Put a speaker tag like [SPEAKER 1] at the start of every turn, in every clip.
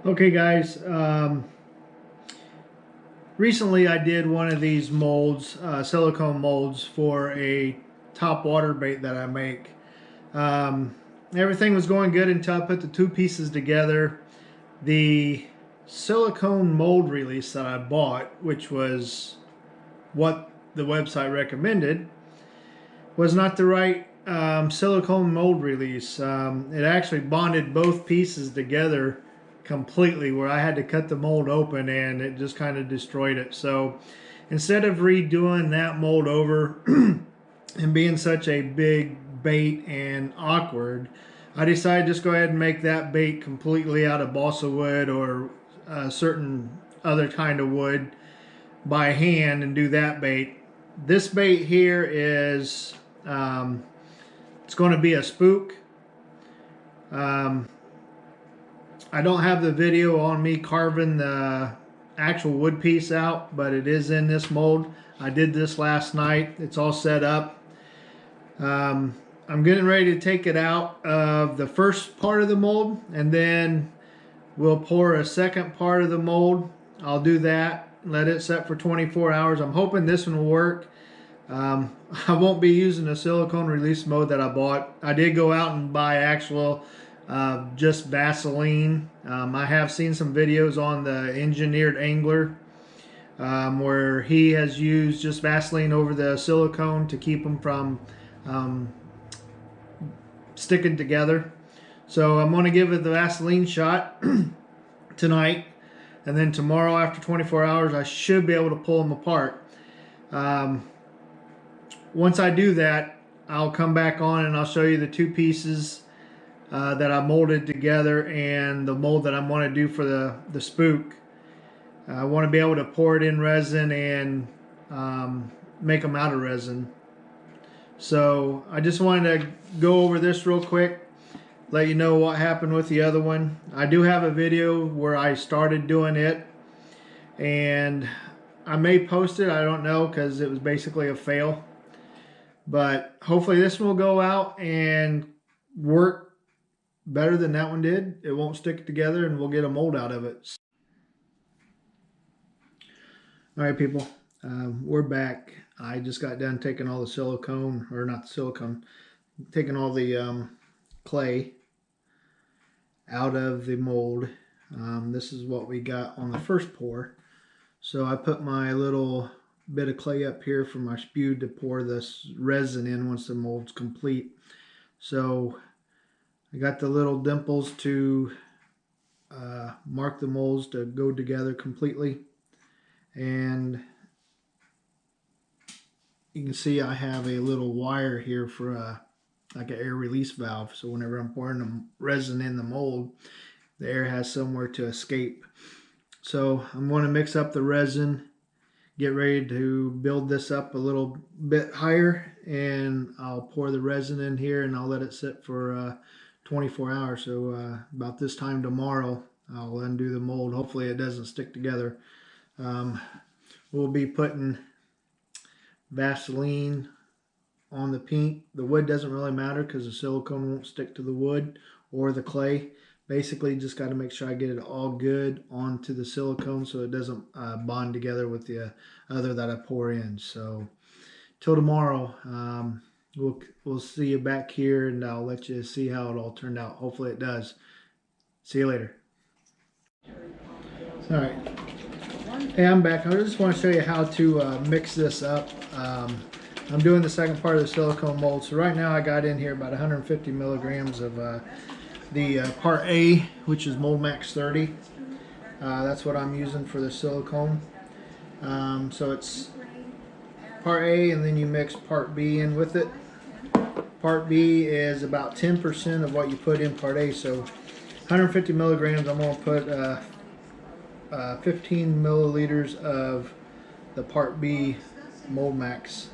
[SPEAKER 1] Okay guys, recently I did one of these molds, silicone molds for a top water bait that I make. Um, Everything was going good until I put the two pieces together. The silicone mold release that I bought, which was what the website recommended, was not the right silicone mold release. It actually bonded both pieces together completely, where I had to cut the mold open and it just kind of destroyed it. So instead of redoing that mold over and being such a big bait and awkward, I decided to just go ahead and make that bait completely out of balsa wood or a certain other kind of wood by hand and do that bait. This bait here is it's going to be a spook. Um, I don't have the video on me carving the actual wood piece out, but it is in this mold. I did this last night. It's all set up. I'm getting ready to take it out of the first part of the mold, and then we'll pour a second part of the mold. I'll do that, let it set for 24 hours. I'm hoping this one will work. I won't be using the silicone release mode that I bought. I did go out and buy actual just Vaseline. I have seen some videos on the Engineered Angler where he has used just Vaseline over the silicone to keep them from sticking together. So I'm going to give it the Vaseline shot tonight, and then tomorrow after 24 hours I should be able to pull them apart. Once I do that, I'll come back on and I'll show you the two pieces that I molded together and the mold that I'm going to do for the spook. I want to be able to pour it in resin and make them out of resin. So I just wanted to go over this real quick, let you know what happened with the other one. I do have a video where I started doing it, and I may post it, I don't know, because it was basically a fail. But hopefully this one will go out and work better than that one did. It won't stick together and we'll get a mold out of it. All right, people, we're back. I just got done taking all the silicone, or not the silicone, taking all the clay out of the mold. This is what we got on the first pour. So I put my little bit of clay up here for my spew to pour this resin in once the mold's complete. So I got the little dimples to mark the molds to go together completely, and you can see I have a little wire here for like an air release valve, so whenever I'm pouring the resin in the mold, the air has somewhere to escape. So I'm going to mix up the resin, get ready to build this up a little bit higher, and I'll pour the resin in here and I'll let it sit for 24 hours. So about this time tomorrow I'll undo the mold. Hopefully it doesn't stick together. We'll be putting Vaseline on the paint. The wood doesn't really matter because the silicone won't stick to the wood or the clay. Basically just got to make sure I get it all good onto the silicone so it doesn't bond together with the other that I pour in. So till tomorrow, we'll see you back here and I'll let you see how it all turned out. Hopefully it does. See you later. All right. Hey, I'm back. I just want to show you how to mix this up. I'm doing the second part of the silicone mold. So right now I got in here about 150 milligrams of the part A, which is Mold Max 30. That's what I'm using for the silicone. So it's part A, and then you mix part B in with it. Part B is about 10% of what you put in part A. So 150 milligrams, I'm going to put 15 milliliters of the part B Mold Max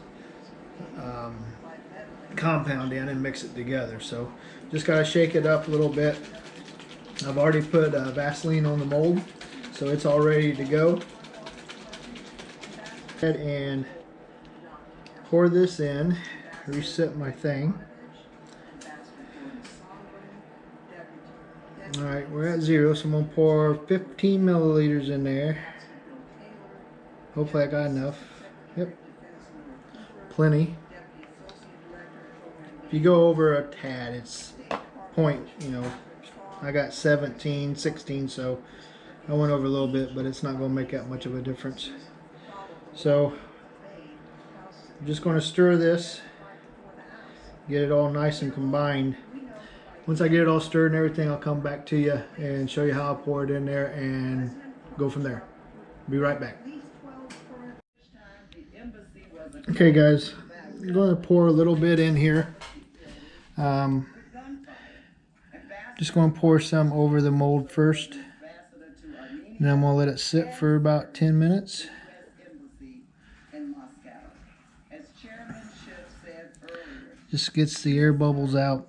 [SPEAKER 1] compound in and mix it together. So just got to shake it up a little bit. I've already put Vaseline on the mold, so it's all ready to go. And pour this in, reset my thing. All right, we're at 0, so I'm gonna pour 15 milliliters in there. Hopefully I got enough. Yep, plenty. If you go over a tad, it's point, I got 17, 16, so I went over a little bit, but it's not going to make that much of a difference. So I'm just going to stir this, get it all nice and combined. Once I get it all stirred and everything, I'll come back to you and show you how I pour it in there and go from there. Be right back. Okay guys, I'm going to pour a little bit in here. Just going to pour some over the mold first. And then I'm going to let it sit for about 10 minutes. Just gets the air bubbles out.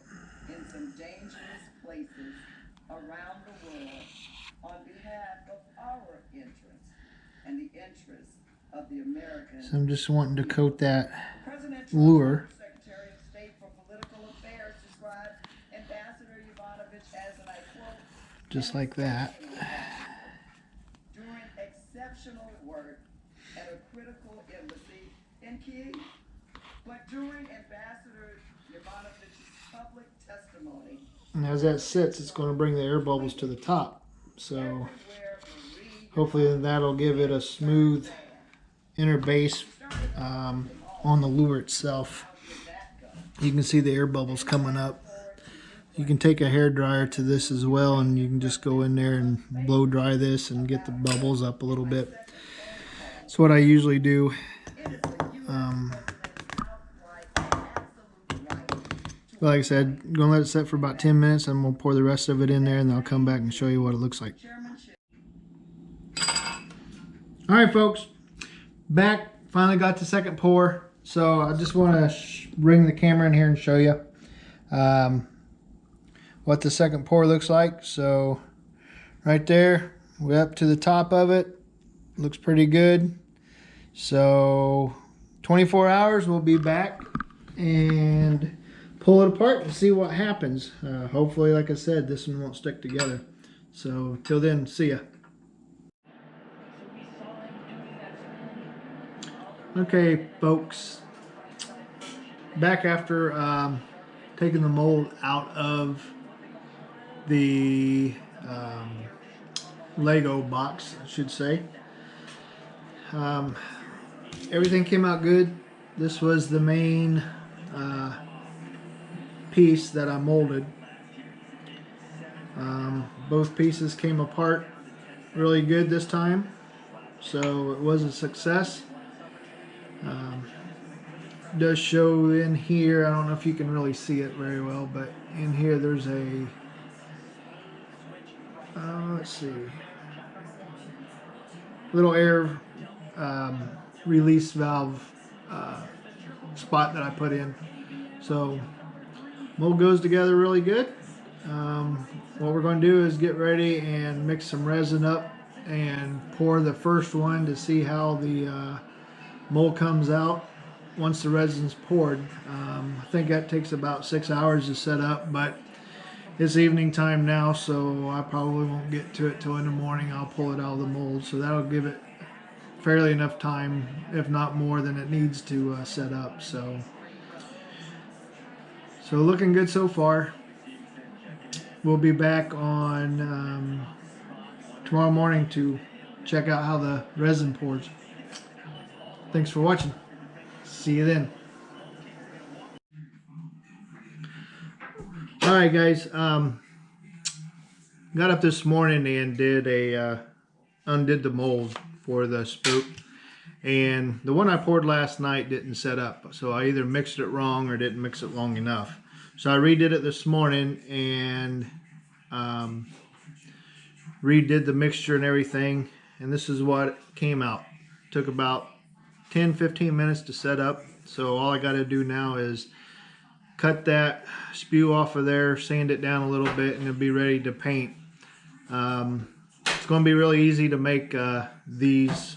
[SPEAKER 1] So I'm just wanting to coat that lure. Just like that. Doing exceptional work at a critical embassy in Kyiv, but during Ambassador Yovanovitch's public testimony. And as that sits, it's going to bring the air bubbles to the top. So hopefully that'll give it a smooth inner base on the lure itself. You can see the air bubbles coming up. You can take a hair dryer to this as well, and you can just go in there and blow dry this and get the bubbles up a little bit. That's what I usually do. Like I said, I'm gonna let it set for about 10 minutes. I'm gonna pour the rest of it in there, and then I'll come back and show you what it looks like. All right, folks, back. Finally got the second pour. So I just want to bring the camera in here and show you what the second pour looks like. So right there, we're up to the top of it. Looks pretty good. So 24 hours, we'll be back and pull it apart and see what happens. Hopefully, like I said, this one won't stick together. So till then, see ya. Okay, folks, back after taking the mold out of the Lego box, I should say. Everything came out good. This was the main piece that I molded. Both pieces came apart really good this time, so it was a success. Does show in here, I don't know if you can really see it very well, but in here there's a let's see, little air release valve spot that I put in. So mold goes together really good. What we're going to do is get ready and mix some resin up and pour the first one to see how the mold comes out once the resin's poured. I think that takes about 6 hours to set up, but it's evening time now, so I probably won't get to it till in the morning. I'll pull it out of the mold, so that'll give it fairly enough time, if not more than it needs to set up. So looking good so far. We'll be back on tomorrow morning to check out how the resin pours. Thanks for watching. See you then. Alright guys, got up this morning and did undid the mold for the spook, and the one I poured last night didn't set up, so I either mixed it wrong or didn't mix it long enough. So I redid it this morning and redid the mixture and everything, and this is what came out. Took about 10-15 minutes to set up, so all I got to do now is cut that spew off of there, sand it down a little bit, and it'll be ready to paint. It's going to be really easy to make these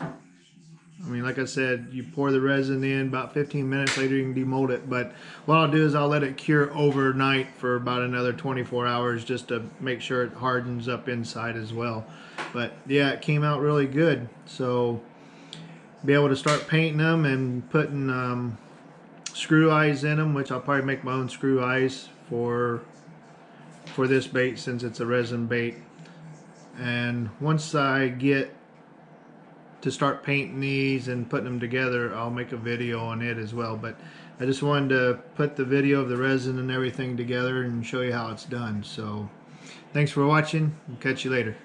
[SPEAKER 1] I mean, like I said, you pour the resin in, about 15 minutes later you can demold it. But what I'll do is I'll let it cure overnight for about another 24 hours just to make sure it hardens up inside as well. But yeah, it came out really good. So be able to start painting them and putting screw eyes in them, which I'll probably make my own screw eyes for this bait since it's a resin bait. And once I get to start painting these and putting them together, I'll make a video on it as well. But I just wanted to put the video of the resin and everything together and show you how it's done. So thanks for watching, and catch you later.